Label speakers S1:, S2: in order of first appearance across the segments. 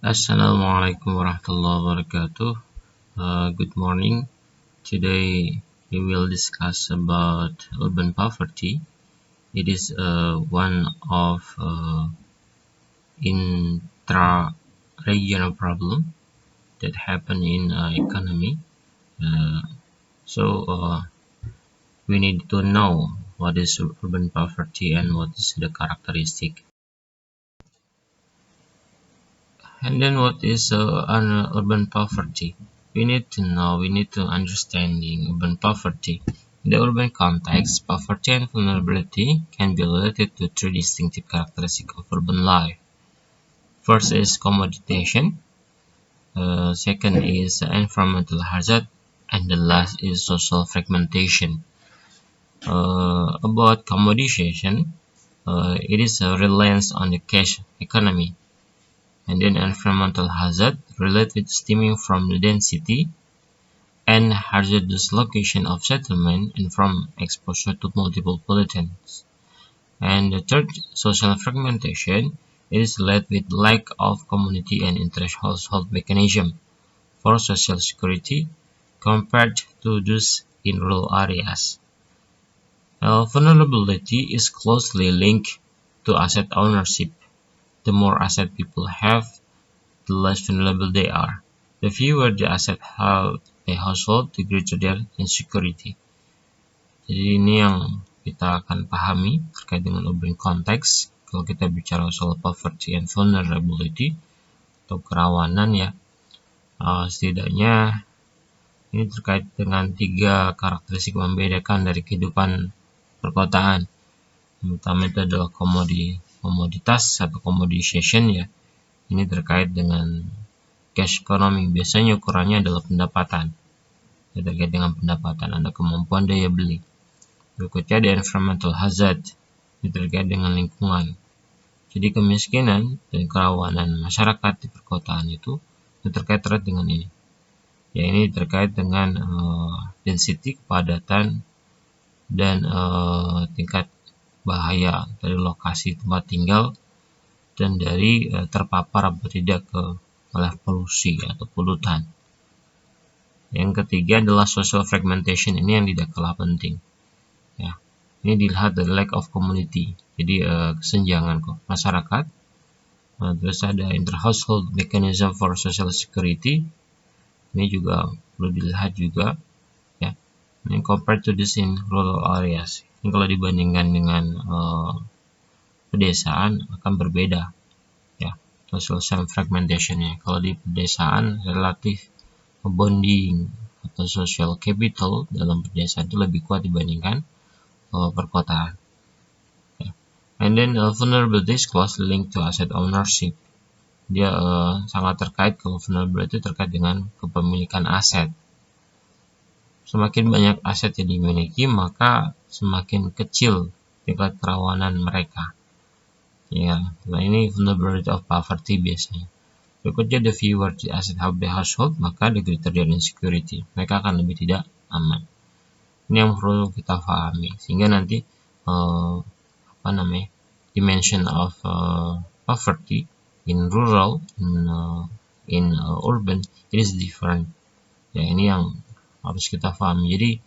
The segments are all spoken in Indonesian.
S1: Assalamualaikum warahmatullahi wabarakatuh. Good morning. Today we will discuss about urban poverty. It is one of intra-regional problem that happen in economy. Uh, so we need to know what is urban poverty and what is the characteristic. And then what is urban poverty? We need to understanding urban poverty. In the urban context, poverty and vulnerability can be related to three distinctive characteristics of urban life. First is commoditization, second is environmental hazard, and the last is social fragmentation. About commoditization, it is a reliance on the cash economy. And then environmental hazard related stemming from the density and hazardous location of settlement and from exposure to multiple pollutants. And the third, social fragmentation, is led with lack of community and inter-household mechanism for social security compared to those in rural areas. Vulnerability is closely linked to asset ownership. The more asset people have, the less vulnerable they are. The fewer the asset held a household, the greater their insecurity. Jadi ini yang kita akan pahami terkait dengan urban context. Kalau kita bicara soal poverty and vulnerability atau kerawanan ya, setidaknya ini terkait dengan tiga karakteristik membedakan dari kehidupan perkotaan. Yang pertama itu adalah komoditas atau commoditization ya. Ini terkait dengan cash economy. Biasanya ukurannya adalah pendapatan. Ya, terkait dengan pendapatan, ada kemampuan daya beli. Berikutnya ada environmental hazard. Ini terkait dengan lingkungan. Jadi kemiskinan dan kerawanan masyarakat di perkotaan itu terkait dengan ini. Ya, ini terkait dengan density, kepadatan, dan tingkat bahaya dari lokasi tempat tinggal dan dari terpapar atau tidak oleh polusi atau polutan. Yang ketiga adalah social fragmentation, ini yang tidak kalah penting. Ya, ini dilihat dari lack of community, jadi kesenjangan masyarakat. Terus ada inter-household mechanism for social security, ini juga perlu dilihat juga. Ya, ini compared to this in rural areas. Ini kalau dibandingkan dengan pedesaan akan berbeda. Social fragmentation-nya. Kalau di pedesaan relatif bonding atau social capital dalam pedesaan itu lebih kuat dibandingkan perkotaan. And then vulnerability is closely linked to asset ownership. Dia sangat terkait, kalau vulnerability itu terkait dengan kepemilikan aset. Semakin banyak aset yang dimiliki, maka semakin kecil tingkat kerawanan mereka. Ya, nah ini vulnerability of poverty biasanya. Berikutnya, the fewer the asset of the household, maka the greater their insecurity. Mereka akan lebih tidak aman. Ini yang perlu kita pahami, sehingga nanti dimension of poverty in rural, in urban, it is different. Ya, ini yang harus kita pahami. Jadi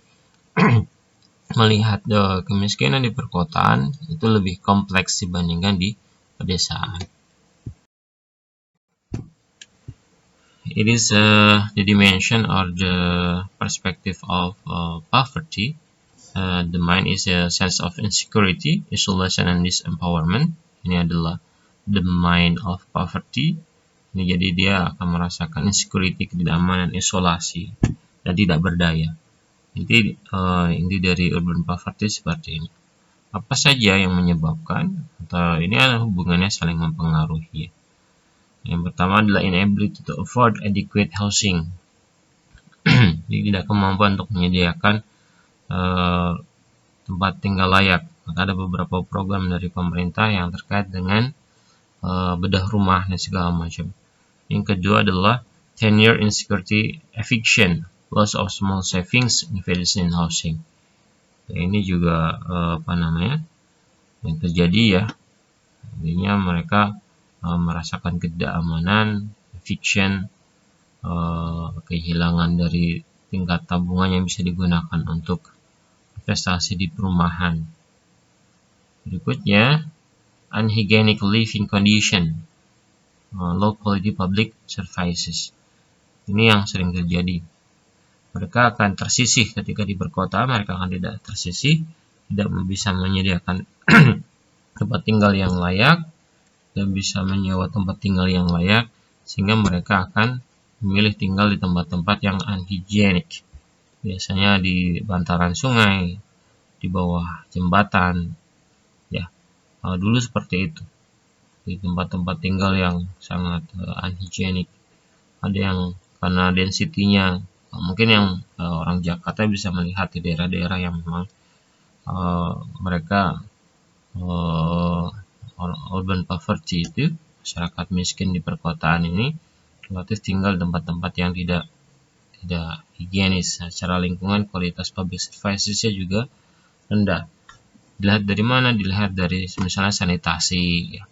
S1: melihat kemiskinan di perkotaan itu lebih kompleks dibandingkan di pedesaan. It is the dimension or the perspective of poverty. The mind is a sense of insecurity, isolation, and disempowerment. Ini adalah the mind of poverty. Ini jadi dia akan merasakan insecurity, ketidakamanan, isolasi, dan tidak berdaya. Inti dari urban poverty seperti ini. Apa saja yang menyebabkan, atau ini ada hubungannya saling mempengaruhi. Yang pertama adalah inability to afford adequate housing. Jadi tidak kemampuan untuk menyediakan tempat tinggal layak. Maka ada beberapa program dari pemerintah yang terkait dengan bedah rumah dan segala macam. Yang kedua adalah tenure insecurity eviction, loss of small savings, investment in housing. Ini juga yang terjadi ya. Artinya mereka merasakan ketidakamanan eviction, kehilangan dari tingkat tabungan yang bisa digunakan untuk investasi di perumahan. Berikutnya, unhygienic living condition, low quality public services. Ini yang sering terjadi. Mereka akan tersisih ketika di perkotaan, mereka akan tidak tersisih, tidak bisa menyediakan tempat tinggal yang layak, dan bisa menyewa tempat tinggal yang layak, sehingga mereka akan memilih tinggal di tempat-tempat yang unhygienic. Biasanya di bantaran sungai, di bawah jembatan, ya. Dulu seperti itu. Di tempat-tempat tinggal yang sangat unhygienic. Ada yang karena density-nya, mungkin yang orang Jakarta bisa melihat di daerah-daerah yang memang mereka urban poverty, itu masyarakat miskin di perkotaan ini relatif tinggal di tempat-tempat yang tidak higienis. Secara lingkungan, kualitas public services-nya juga rendah. Dilihat dari mana? Dilihat dari misalnya sanitasi, ya.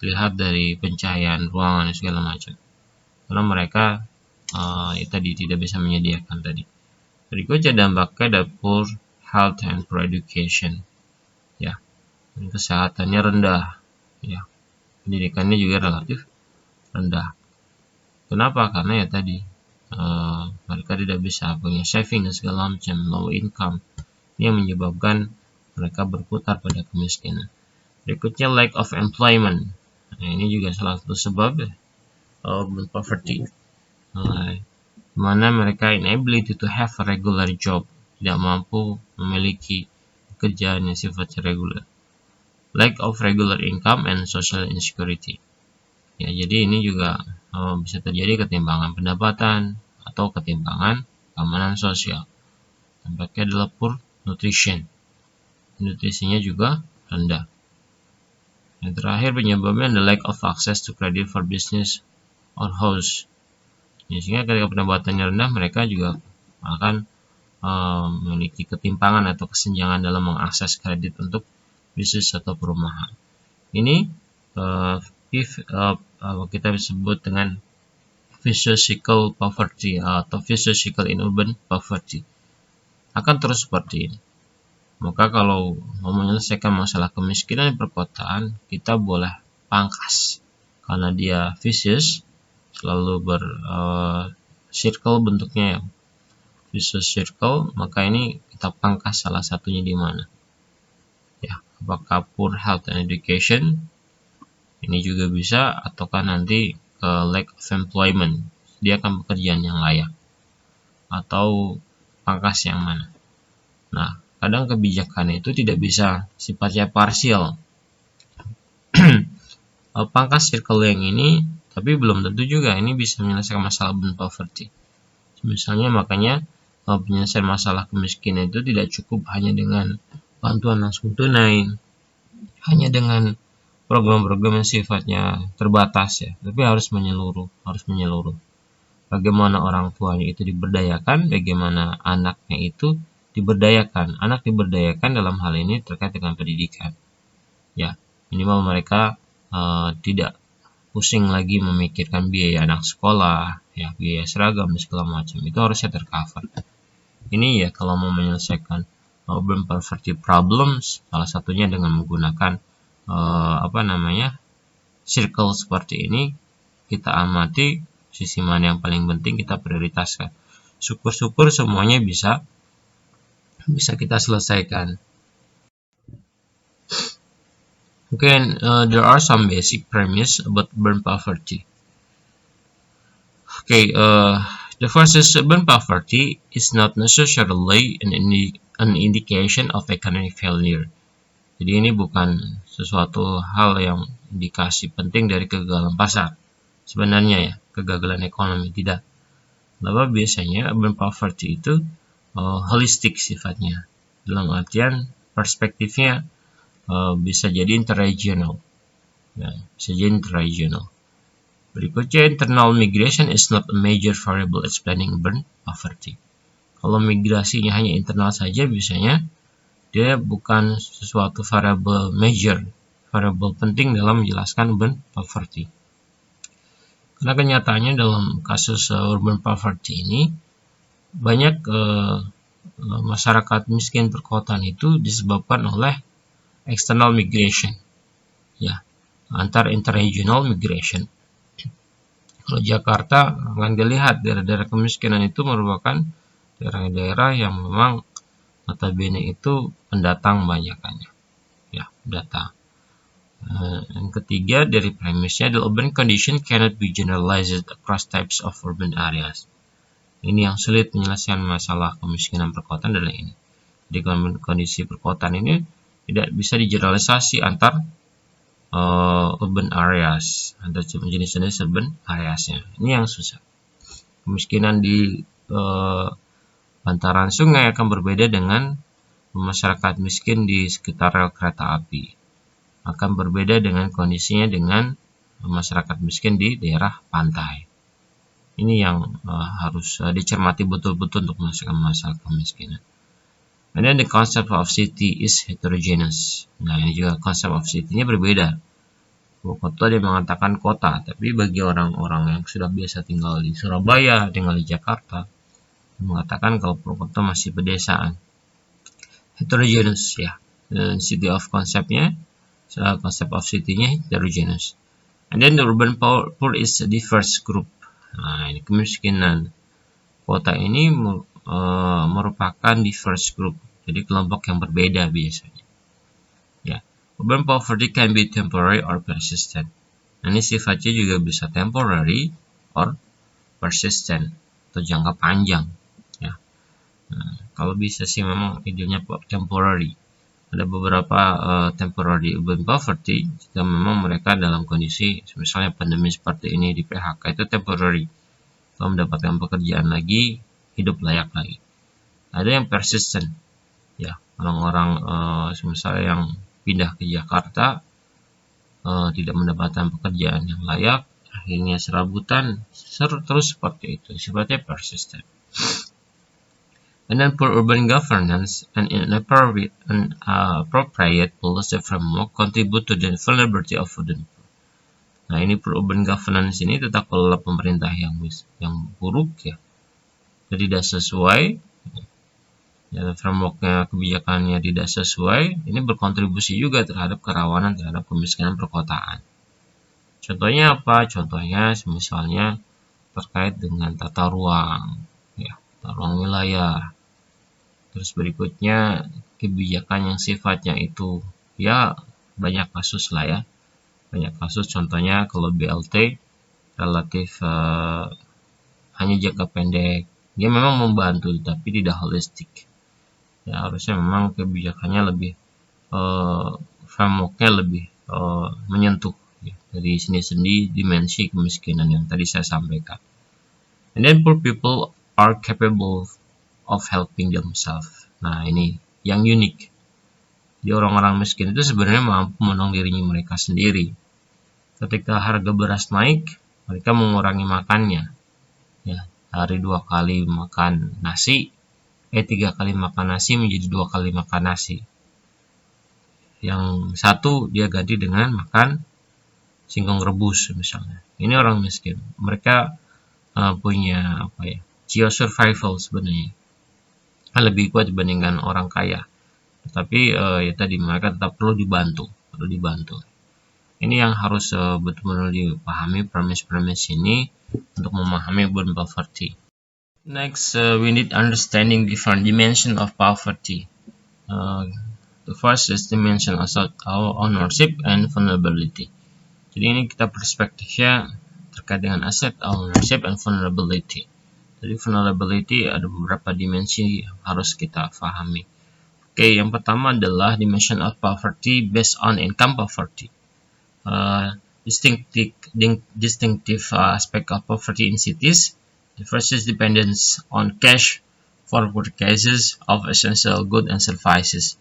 S1: Dilihat dari pencahayaan ruangan segala macam. Karena mereka tadi tidak bisa menyediakan tadi. Berikutnya dampaknya ada poor health and poor education, ya. Dan kesehatannya rendah, ya. Pendidikannya juga relatif rendah. Kenapa? Karena ya tadi mereka tidak bisa punya saving dan segala macam, low income. Ini yang menyebabkan mereka berputar pada kemiskinan. Berikutnya lack of employment. Nah, ini juga salah satu sebab urban poverty. Mana mereka inability to have a regular job, tidak mampu memiliki pekerjaan yang sifatnya regular. Lack of regular income and social insecurity. Ya, jadi ini juga bisa terjadi ketimpangan pendapatan atau ketimpangan keamanan sosial. Dampaknya adalah poor nutrition. Nutrisinya juga rendah. Yang terakhir penyebabnya the lack of access to credit for business or house. Ya, sehingga ketika pendapatannya rendah, mereka juga akan memiliki ketimpangan atau kesenjangan dalam mengakses kredit untuk bisnis atau perumahan. Ini kita sebut dengan vicious cycle poverty atau vicious cycle in urban poverty. Akan terus seperti ini. Maka kalau mau menyelesaikan masalah kemiskinan di perkotaan, kita boleh pangkas. Karena dia vicious, selalu circle bentuknya, ya. Vicious circle, maka ini kita pangkas salah satunya di mana. Ya, apakah poor health and education? Ini juga bisa, ataukah nanti lack of employment, dia akan pekerjaan yang layak, atau pangkas yang mana. Nah, kadang kebijakan itu tidak bisa sifatnya parsial. Pangkas circle yang ini, tapi belum tentu juga ini bisa menyelesaikan masalah urban poverty. Misalnya makanya penyelesaian masalah kemiskinan itu tidak cukup hanya dengan bantuan langsung tunai, hanya dengan program-program yang sifatnya terbatas, ya, tapi harus menyeluruh. Bagaimana orang tuanya itu diberdayakan, bagaimana anaknya itu diberdayakan. Anak diberdayakan dalam hal ini terkait dengan pendidikan. Ya, minimal mereka tidak pusing lagi memikirkan biaya anak sekolah, ya, biaya seragam dan segala macam. Itu harusnya tercover. Ini ya kalau mau menyelesaikan urban poverty problems, salah satunya dengan menggunakan circle seperti ini. Kita amati sisi mana yang paling penting, kita prioritaskan. Syukur-syukur semuanya bisa kita selesaikan. Again, there are some basic premise about urban poverty. The first is urban poverty is not necessarily an indication of economic failure. Jadi ini bukan sesuatu hal yang indikasi penting dari kegagalan pasar. Sebenarnya ya, kegagalan ekonomi tidak. Lalu biasanya urban poverty itu holistik sifatnya. Dalam artian perspektifnya bisa jadi interregional. Ya, bisa jadi interregional. Berikutnya, internal migration is not a major variable explaining urban poverty. Kalau migrasinya hanya internal saja, biasanya dia bukan sesuatu variable major, variable penting dalam menjelaskan urban poverty. Karena kenyataannya dalam kasus urban poverty ini banyak masyarakat miskin perkotaan itu disebabkan oleh external migration, ya, interregional migration. Kalau Jakarta akan dilihat daerah-daerah kemiskinan itu merupakan daerah-daerah yang memang notabene itu pendatang banyakannya, ya, pendatang. Yang ketiga dari premisnya, the urban condition cannot be generalized across types of urban areas. Ini yang sulit menyelesaikan masalah kemiskinan perkotaan adalah ini. Jadi kondisi perkotaan ini tidak bisa digeneralisasi antar urban areas, antar jenis-jenis urban areasnya. Ini yang susah. Kemiskinan di bantaran sungai akan berbeda dengan masyarakat miskin di sekitar rel kereta api. Akan berbeda dengan kondisinya dengan masyarakat miskin di daerah pantai. Ini yang harus dicermati betul-betul untuk menyelesaikan masalah kemiskinan. And then the concept of city is heterogeneous. Nah, ini juga konsep of city-nya berbeda. Kota dia mengatakan kota, tapi bagi orang-orang yang sudah biasa tinggal di Surabaya, tinggal di Jakarta, mengatakan kalau kota masih pedesaan. Heterogeneous, ya. City of konsepnya, konsep of city-nya heterogeneous. And then the urban poor is a diverse group. Nah, ini kemiskinan kota ini merupakan diverse group, jadi kelompok yang berbeda biasanya. Ya, urban poverty can be temporary or persistent. Nah, ini sifatnya juga bisa temporary or persistent atau jangka panjang. Ya, nah, kalau bisa sih memang idealnya temporary. Ada beberapa temporary urban poverty jika memang mereka dalam kondisi misalnya pandemi seperti ini di PHK itu temporary. Kalau mendapatkan pekerjaan lagi, hidup layak lagi. Ada yang persistent, ya, orang-orang misalnya yang pindah ke Jakarta tidak mendapatkan pekerjaan yang layak, akhirnya serabutan terus seperti itu, sifatnya persistent. And then poor urban governance and inappropriate policy framework contribute to the vulnerability of urban. Nah, ini poor urban governance ini tetap kelola pemerintah yang buruk, ya, tidak sesuai, ya, frameworknya kebijakannya tidak sesuai, ini berkontribusi juga terhadap kerawanan terhadap kemiskinan perkotaan. Contohnya apa? Contohnya misalnya terkait dengan tata ruang, ya, tata ruang wilayah. Terus berikutnya kebijakan yang sifatnya itu, ya, banyak kasus lah, ya, banyak kasus. Contohnya kalau BLT relatif hanya jangka pendek, dia memang membantu tapi tidak holistik. Ya, harusnya memang kebijakannya lebih frameworknya lebih menyentuh, ya, dari sendi-sendi dimensi kemiskinan yang tadi saya sampaikan. And then poor people are capable of helping themselves. Nah, ini yang unik. Di orang-orang miskin itu sebenarnya mampu menolong dirinya mereka sendiri. Ketika harga beras naik, mereka mengurangi makannya. Ya, hari 2 kali makan nasi, 3 kali makan nasi menjadi 2 kali makan nasi. Yang satu dia ganti dengan makan singkong rebus misalnya. Ini orang miskin. Mereka punya geo survival sebenarnya lebih kuat dibandingkan orang kaya. Tetapi ya tadi mereka tetap perlu dibantu. Ini yang harus betul-betul dipahami premis ini untuk memahami urban poverty. Next, we need understanding different dimension of poverty. The first is dimension of ownership and vulnerability. Jadi ini kita perspektifnya terkait dengan aset, ownership, and vulnerability. Jadi vulnerability ada beberapa dimensi yang harus kita pahami. Oke, yang pertama adalah dimension of poverty based on income poverty. Distinctive aspect of poverty in cities. The first is dependence on cash for purchases of essential goods and services.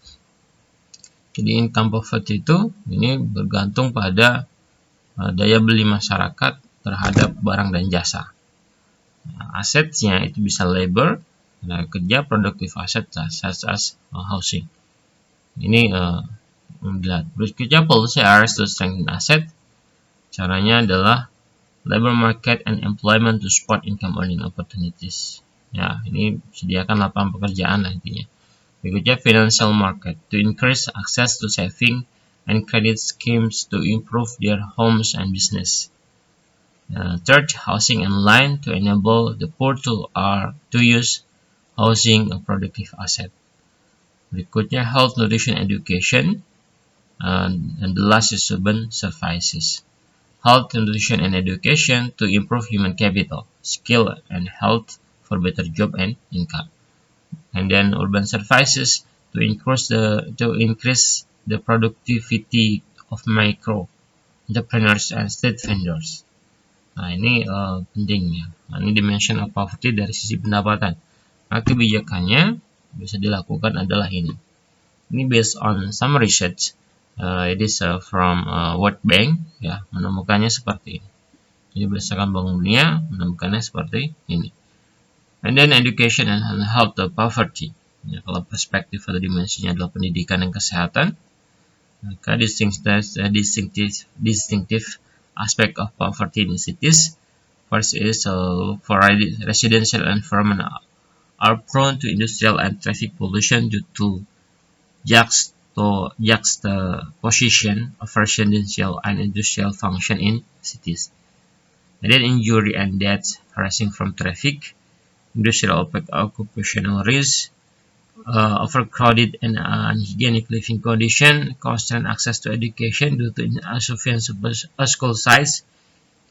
S1: Jadi income poverty itu ini bergantung pada daya beli masyarakat terhadap barang dan jasa. Asetnya itu bisa labor, kerja, produktif aset, such as housing. Ini dilihat. Berikutnya policy areas to strengthen asset. Caranya adalah labor market and employment to support income earning opportunities. Ya, ini sediakan lapangan pekerjaan lah intinya. Berikutnya financial market to increase access to saving and credit schemes to improve their homes and business. Third, housing and land to enable the poor to use housing a productive asset. Berikutnya health, nutrition, education, and the last is urban services. Health, nutrition, and education to improve human capital, skill, and health for better job and income. And then urban services to increase the productivity of micro entrepreneurs and street vendors. Nah, ini penting ya. Nah, ini dimension of poverty dari sisi pendapatan. Nah, kebijakannya bisa dilakukan adalah ini. Ini based on some research. It is from World Bank, ya, menemukannya seperti ini. Jadi berdasarkan Bank Dunia menemukannya seperti ini. And then education and health poverty. Ya, kalau perspektif atau dimensinya adalah pendidikan dan kesehatan, maka distinctive aspect of poverty in cities. First is for residential environment are prone to industrial and traffic pollution due to juxtaposition of residential and industrial function in cities. And then injury and deaths arising from traffic, industrial occupational risk, overcrowded and unhygienic living condition, constrained access to education due to insufficient school size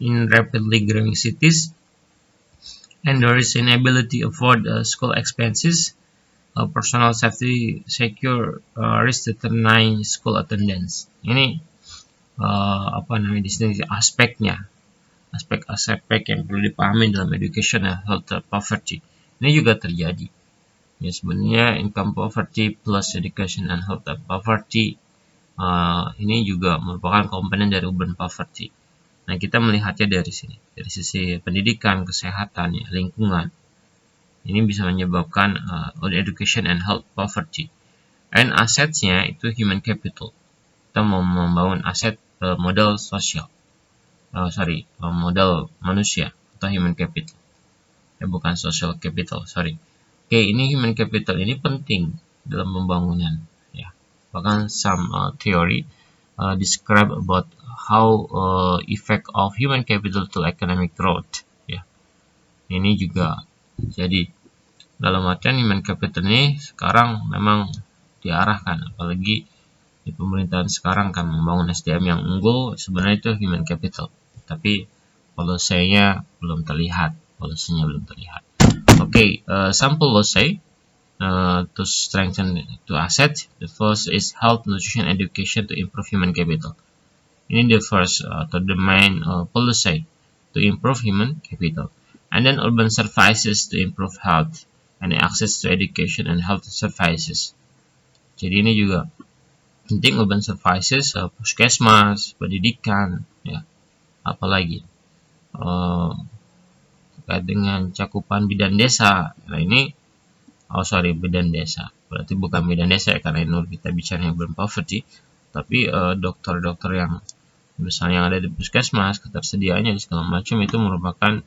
S1: in rapidly growing cities, and there is inability to afford school expenses, personal safety, secure risk determining school attendance. Ini di sini aspeknya, aspek yang perlu dipahami dalam education and health poverty. Ini juga terjadi. Ya, sebenarnya income poverty plus education and health poverty ini juga merupakan komponen dari urban poverty. Nah, kita melihatnya dari sini, dari sisi pendidikan, kesehatan, ya, lingkungan. Ini bisa menyebabkan education and health poverty. And asetnya itu human capital. Kita mau membangun aset modal sosial. Modal manusia atau human capital. Bukan social capital, sorry. Oke, ini human capital ini penting dalam pembangunan. Ya, bahkan some theory describe about how effect of human capital to economic growth. Ya, ini juga jadi dalam artian human capital ini sekarang memang diarahkan, apalagi di pemerintahan sekarang kan membangun SDM yang unggul, sebenarnya itu human capital. Tapi polisinya belum terlihat. Okay, some policy to strengthen to assets. The first is health, nutrition, education to improve human capital. Ini the first to the main policy to improve human capital. And then urban services to improve health and access to education and health services. Jadi ini juga penting urban services, puskesmas, pendidikan, ya, apalagi terkait dengan cakupan bidan desa. Nah, ini bidan desa. Berarti bukan bidan desa ya, karena ini kita bicara urban poverty, tapi dokter-dokter yang misalnya yang ada di puskesmas, ketersediaannya segala macam itu merupakan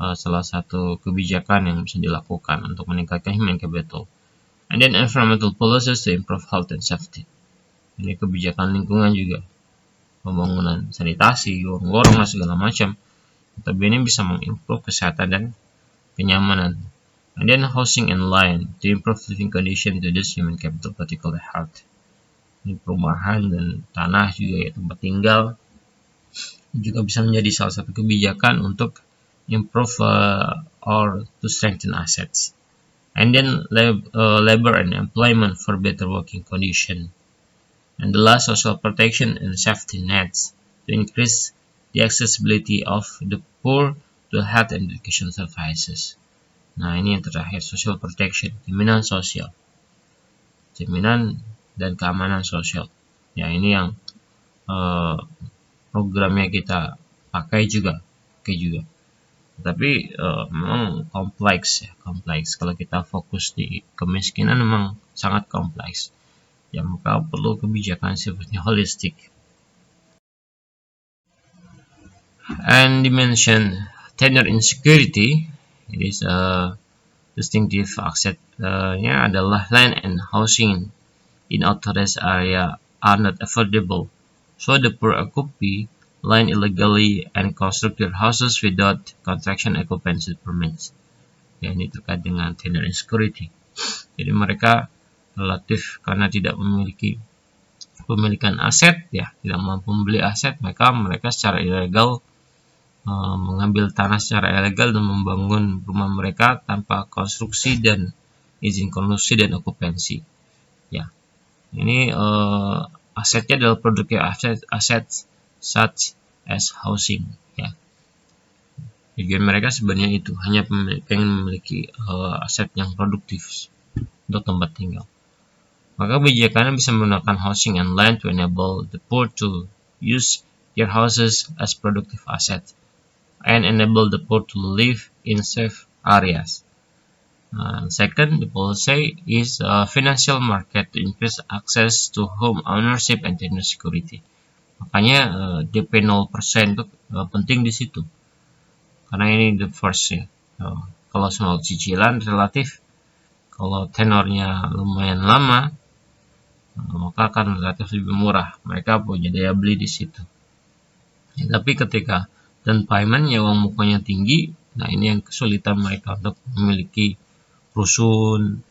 S1: salah satu kebijakan yang bisa dilakukan untuk meningkatkan human capital. And then environmental policies to improve health and safety. Ini kebijakan lingkungan juga, pembangunan sanitasi, gorong-gorong dan segala macam. Tapi ini bisa mengimprove kesehatan dan kenyamanan. And then housing and land to improve living condition to this human capital, particularly health. Ini perumahan dan tanah juga, ya, tempat tinggal juga bisa menjadi salah satu kebijakan untuk improve or to strengthen assets. And then labor and employment for better working condition. And the last, social protection and safety nets to increase the accessibility of the poor to health and education services. Nah, ini yang terakhir, social protection, jaminan sosial, jaminan dan keamanan sosial. Ya, ini yang programnya kita pakai juga, Tapi memang kompleks. Kalau kita fokus di kemiskinan memang sangat kompleks. Ya, maka perlu kebijakan sifatnya holistik. And dimension tenure insecurity, it is a distinctive asset adalah land and housing in authorized area are not affordable, so the poor occupy land illegally and construct their houses without construction occupancy permits. Ya, ini terkait dengan tenure insecurity. Jadi mereka relatif karena tidak memiliki pemilikan aset, ya tidak mampu membeli aset, maka mereka secara ilegal mengambil tanah secara ilegal dan membangun rumah mereka tanpa konstruksi dan izin konstruksi dan okupansi. Ya, ini asetnya adalah produktif aset such as housing. Ya, tujuan mereka sebenarnya itu hanya pengen memiliki aset yang produktif untuk tempat tinggal. Maka kebijakannya bisa menggunakan housing and land to enable the poor to use their houses as productive assets and enable the poor to live in safe areas. Second, the policy is financial market to increase access to home ownership and tenure security. Makanya DP 0% itu penting di situ. Karena ini the first ya. Kalau soal cicilan relatif, kalau tenornya lumayan lama, maka akan relatif lebih murah. Mereka punya daya beli di situ. Ya, tapi ketika down payment ya uang mukanya tinggi, nah ini yang kesulitan mereka untuk memiliki rusun,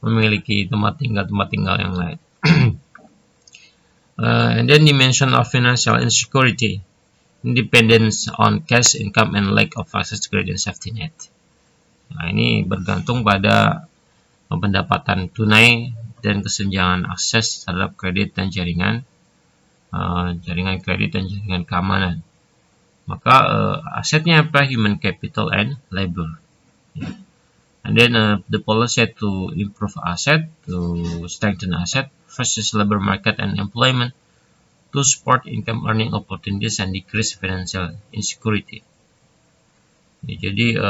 S1: memiliki tempat tinggal yang lain. And then dimension of financial insecurity, dependence on cash income and lack of access to credit and safety net. Nah, ini bergantung pada pendapatan tunai dan kesenjangan akses terhadap kredit dan jaringan kredit dan jaringan keamanan. Maka asetnya apa? Human capital and labor. Yeah. And then the policy to improve asset, to strengthen asset, versus labor market and employment, to support income earning opportunities and decrease financial insecurity. Ya, jadi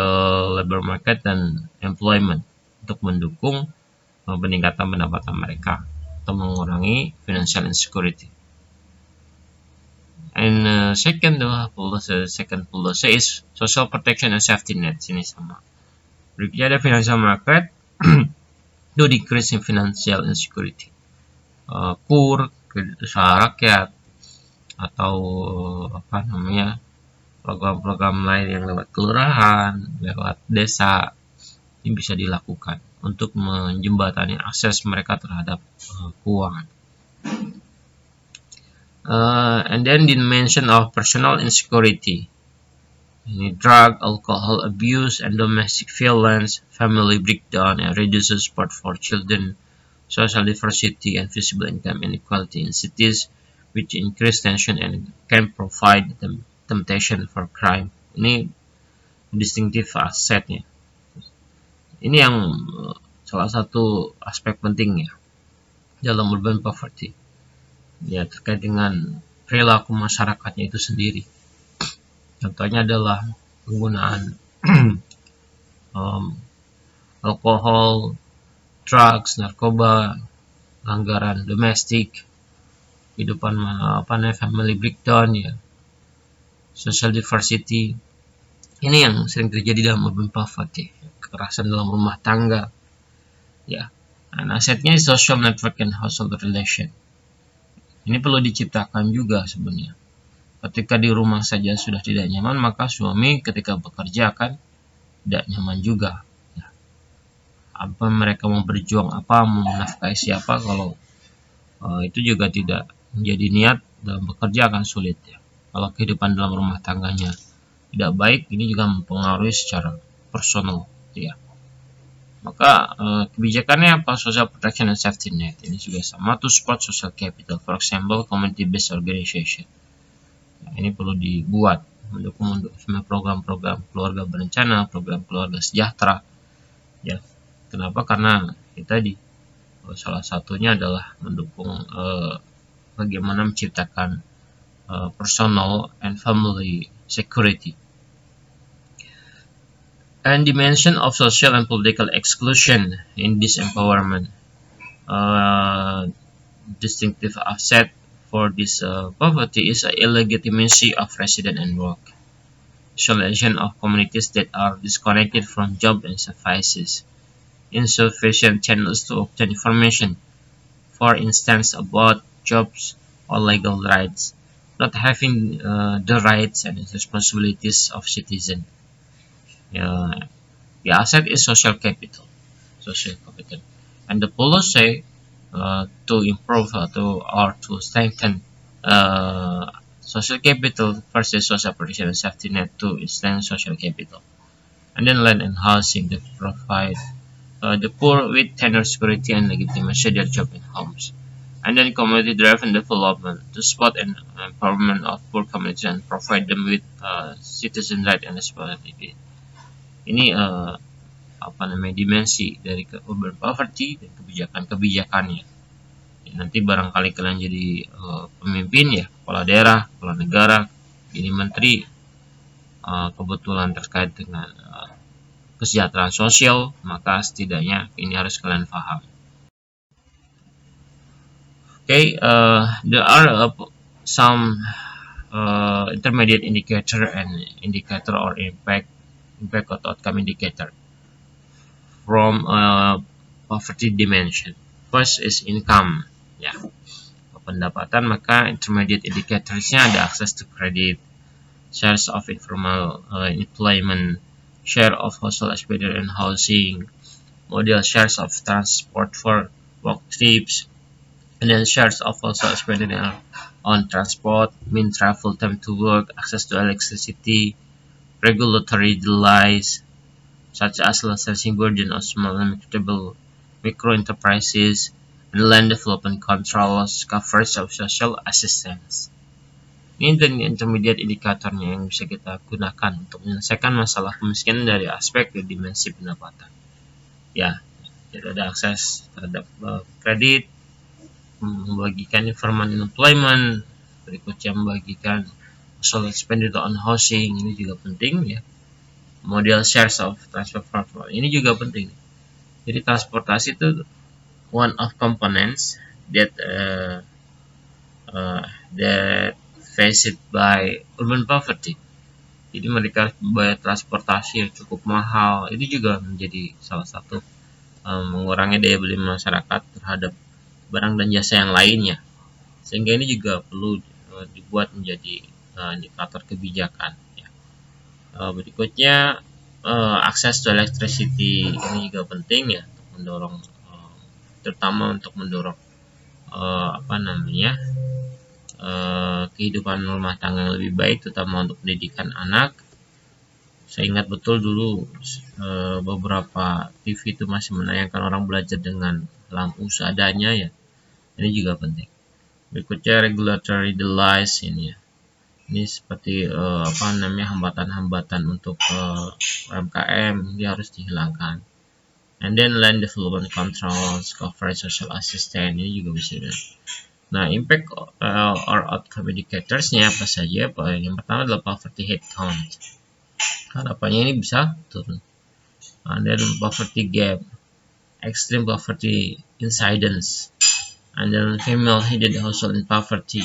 S1: labor market dan employment untuk mendukung peningkatan pendapatan mereka atau mengurangi financial insecurity. And second policy is social protection and safety net. Ini sama. Berikutnya ada financial market to decrease in financial insecurity. Poor, kredit usaha rakyat, atau program-program lain yang lewat kelurahan, lewat desa, ini bisa dilakukan untuk menjembatani akses mereka terhadap keuangan. And then dimension of personal insecurity, ini drug, alcohol abuse, and domestic violence, family breakdown, and reduces support for children, social diversity, and visible income inequality in cities, which increase tension and can provide temptation for crime. Ini distinctive asetnya. Ini yang salah satu aspek penting ya dalam urban poverty. Ya, terkait dengan perilaku masyarakatnya itu sendiri. Contohnya adalah penggunaan alkohol, drugs, narkoba, pelanggaran domestik, kehidupan family breakdown, ya, social diversity. Ini yang sering terjadi dalam urban poverty, kekerasan dalam rumah tangga, ya. Dan asetnya social network and household relation. Ini perlu diciptakan juga sebenarnya. Ketika di rumah saja sudah tidak nyaman, maka suami ketika bekerja akan tidak nyaman juga. Ya. Apa mereka mau berjuang apa, mau menafkahi siapa, kalau itu juga tidak menjadi niat dalam bekerja akan sulit ya. Kalau kehidupan dalam rumah tangganya tidak baik, ini juga mempengaruhi secara personal ya. Maka kebijakannya apa? Social protection and safety net. Ini juga sama, to support social capital, for example community based organization. Nah, ini perlu dibuat mendukung program-program keluarga berencana, program keluarga sejahtera. Ya, kenapa? Karena tadi salah satunya adalah mendukung bagaimana menciptakan personal and family security. And dimension of social and political exclusion in disempowerment, distinctive asset for this poverty is a illegitimacy of residence and work, isolation of communities that are disconnected from job and services, insufficient channels to obtain information, for instance about jobs or legal rights, not having the rights and responsibilities of citizens. The asset is social capital, and the policy to improve to strengthen social capital versus social protection and safety net to strengthen social capital, and then land and housing that provide the poor with tenure security and legitimacy their job and homes, and then community-driven development to support and empowerment of poor communities and provide them with citizen right and responsibility. Ini apa namanya dimensi dari urban poverty dan kebijakan-kebijakannya. Ya, nanti barangkali kalian jadi pemimpin ya, kepala daerah, kepala negara, jadi menteri, kebetulan terkait dengan kesejahteraan sosial, maka setidaknya ini harus kalian paham. Okay, there are some intermediate indicator or impact or outcome indicator from poverty dimension. First is income, ya, pendapatan. Maka intermediate indicatorsnya ada access to credit, shares of informal employment, share of household expenditure and housing, model shares of transport for work trips, and then shares of household expenditure on transport, mean travel time to work, access to electricity, regulatory delays, such as licensing burden of small and micro enterprises, and land development controls, coverage of social assistance. Ini dan intermediate indikatornya yang bisa kita gunakan untuk menyelesaikan masalah kemiskinan dari aspek dimensi pendapatan. Ya, tidak ada akses terhadap kredit, membagikan informal employment, berikutnya membagikan social expenditure on housing, ini juga penting ya. Model shares of transport ini juga penting. Jadi transportasi itu one of components that faced by urban poverty. Jadi mereka bayar transportasi yang cukup mahal. Ini juga menjadi salah satu mengurangi daya beli masyarakat terhadap barang dan jasa yang lainnya. Sehingga ini juga perlu dibuat menjadi indikator kebijakan. Ya. Berikutnya akses to electricity, ini juga penting ya untuk mendorong, terutama untuk mendorong kehidupan rumah tangga yang lebih baik, terutama untuk pendidikan anak. Saya ingat betul dulu beberapa TV itu masih menayangkan orang belajar dengan lampu seadanya ya. Ini juga penting. Berikutnya regulatory delays ini ya. Ini seperti hambatan-hambatan untuk UMKM, dia harus dihilangkan. And then land development controls, coverage social assistance, ini juga bisa. Nah, impact or outcome indicatorsnya apa saja? Yang pertama adalah poverty head count. Harapannya ini bisa turun. And then poverty gap, extreme poverty incidence, and then female headed household in poverty.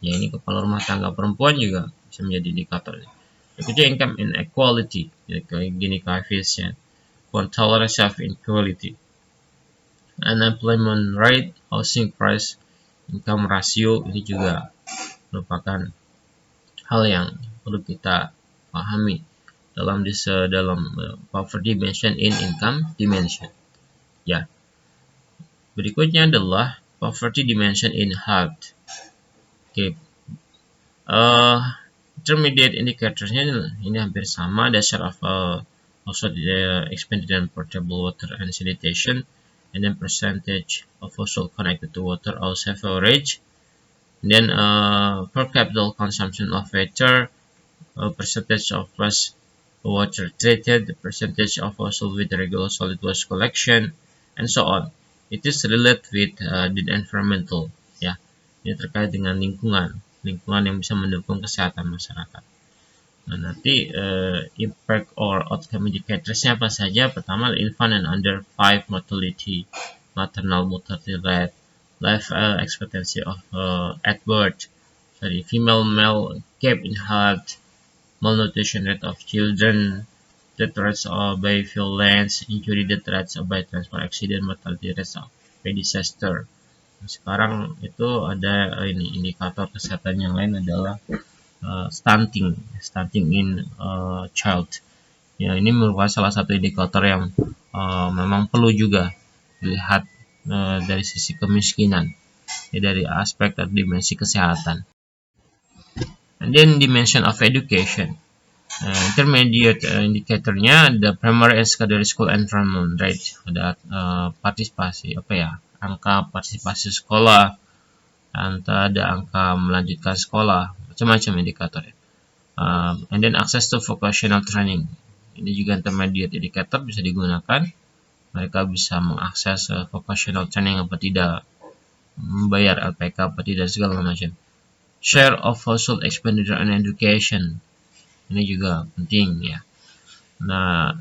S1: Ya, ini kepala rumah tangga perempuan juga bisa menjadi indikator. Berikutnya income inequality, Gini coefficient, tolerance of inequality, unemployment rate, housing price, income ratio, ini juga merupakan hal yang perlu kita pahami dalam poverty dimension in income dimension. Ya. Berikutnya adalah poverty dimension in health. Oke. Intermediate indicatorsnya ini hampir sama. Dasar of household expenditure on portable water and sanitation, and then percentage of household connected to water also average, and then per capita consumption of water, percentage of fresh water treated, the percentage of household with regular solid waste collection, and so on. It is related with the environmental, ya. Ini terkait dengan lingkungan yang bisa mendukung kesehatan masyarakat. Nah, nanti impact or outcome indicatorsnya apa saja? Pertama, infant and under 5 mortality, maternal mortality rate, life expectancy of at birth, sorry, female-male gap in health, malnutrition rate of children, death rates by violence, injury death rates by transport accident, mortality rates by disaster. Sekarang itu ada ini indikator kesehatan yang lain adalah stunting in child. Ya, ini merupakan salah satu indikator yang memang perlu juga dilihat dari sisi kemiskinan, ya, dari aspek atau dimensi kesehatan. And then dimension of education. Intermediate indicatornya ada primary and secondary school enrollment rate, ada partisipasi angka partisipasi sekolah, ada angka melanjutkan sekolah, macam-macam indikator. And then access to vocational training, ini juga intermediate indicator, bisa digunakan. Mereka bisa mengakses vocational training apa tidak, membayar LPK apa tidak, segala macam. Share of household expenditure on education, ini juga penting ya. Nah,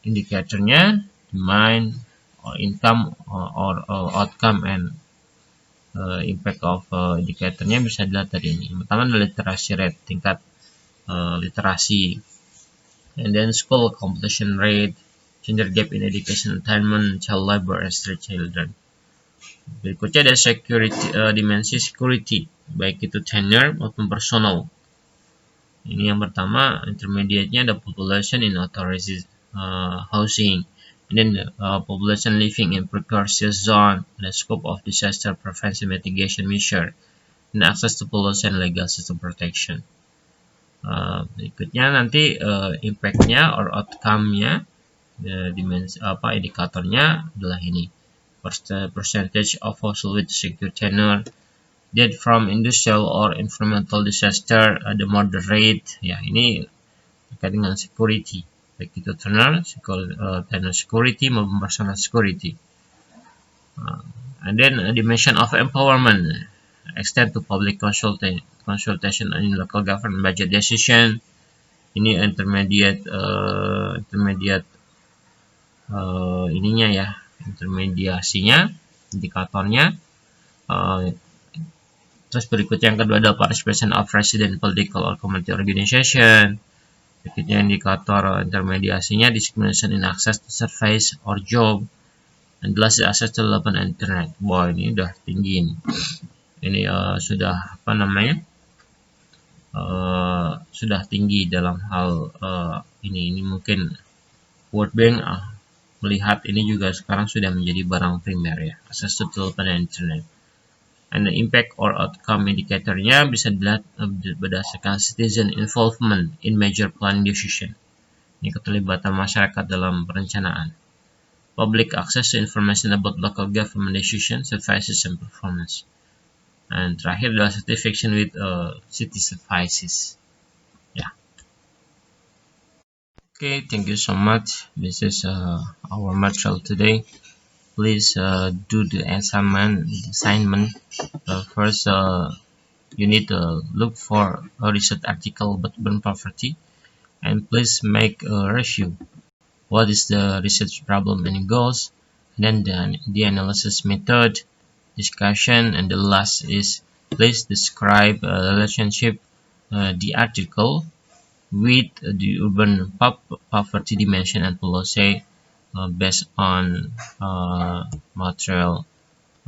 S1: indikatornya demand or income or outcome and impact of indikatornya bisa dilihat dari ini. Pertama adalah literasi rate, tingkat literasi, and then school completion rate, gender gap in education attainment, child labor, and street children. Berikutnya ada security, dimensi security, baik itu tenure maupun personal. Ini yang pertama, intermediate-nya ada population in authorized housing, and then population living in precarious zone, the scope of disaster prevention mitigation measure, and access to pollution legal system protection. Berikutnya nanti impact-nya or outcome-nya, dimensi indikatornya adalah ini. Percentage of household with secure tenure, death from industrial or environmental disaster, ada murder rate, ya ini terkait dengan security, baik itu tenure security maupun personal security. And then dimension of empowerment, extend to public consultation in local government budget decision. Ini intermediate ininya ya, intermediasinya, indikatornya. Terus berikutnya yang kedua adalah participation of resident political or community organization. Berikutnya indikator intermediasinya discrimination in access to service or job. And last access to development internet. Wah, ini udah tinggi ini. Ini sudah sudah tinggi dalam hal ini mungkin World Bank melihat ini juga sekarang sudah menjadi barang primer ya, access to development internet. And the impact or outcome indicatornya bisa dilihat berdasarkan citizen involvement in major planning decision. Ini keterlibatan masyarakat dalam perencanaan. Public access to information about local government decision, services, and performance. And terakhir adalah satisfaction with city services. Yeah. Okay, thank you so much. This is our material today. Please do the assignment. First, you need to look for a research article about urban poverty, and please make a review. What is the research problem and goals? And then the analysis method, discussion, and the last is please describe a relationship the article with the urban poverty dimension and policy based on material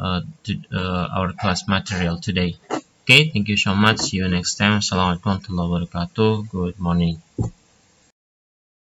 S1: our class material today. Okay, thank you so much. See you next time. Assalamualaikum warahmatullahi wabarakatuh. Good morning.